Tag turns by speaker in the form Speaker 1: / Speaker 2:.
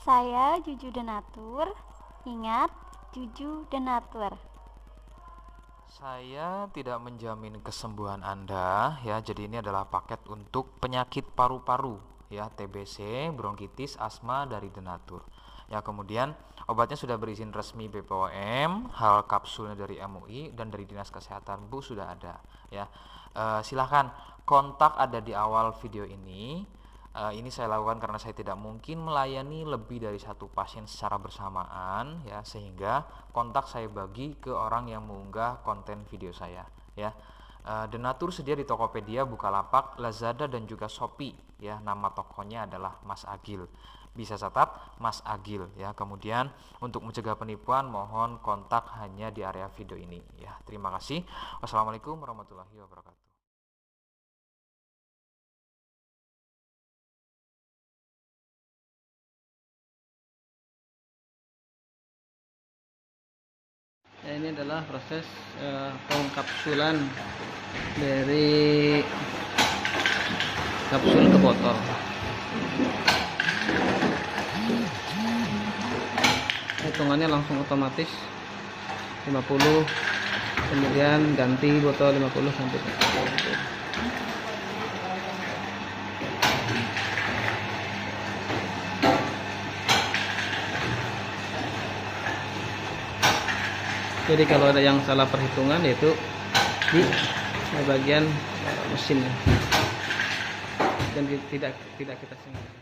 Speaker 1: Saya Juju Denatur. Ingat, Juju Denatur.
Speaker 2: Saya tidak menjamin kesembuhan Anda ya. Jadi ini adalah paket untuk penyakit paru-paru ya, TBC, bronkitis, asma dari Denatur. Ya, kemudian obatnya sudah berizin resmi BPOM, hal kapsulnya dari MUI dan dari Dinas Kesehatan Bu sudah ada ya. Silahkan kontak ada di awal video ini. Ini saya lakukan karena saya tidak mungkin melayani lebih dari satu pasien secara bersamaan ya, sehingga kontak saya bagi ke orang yang mengunggah konten video saya ya. Denatur sedia di Tokopedia, Bukalapak, Lazada dan juga Shopee ya. Nama tokonya adalah Mas Agil. Bisa catat Mas Agil ya. Kemudian untuk mencegah penipuan mohon kontak hanya di area video ini ya. Terima kasih. Wassalamualaikum warahmatullahi wabarakatuh.
Speaker 3: Ya, ini adalah proses pengkapsulan dari kapsul ke botol. Hitungannya langsung otomatis 50, kemudian ganti botol 50 sampai 50. Jadi kalau ada yang salah perhitungan yaitu di bagian mesinnya dan tidak kita sengaja.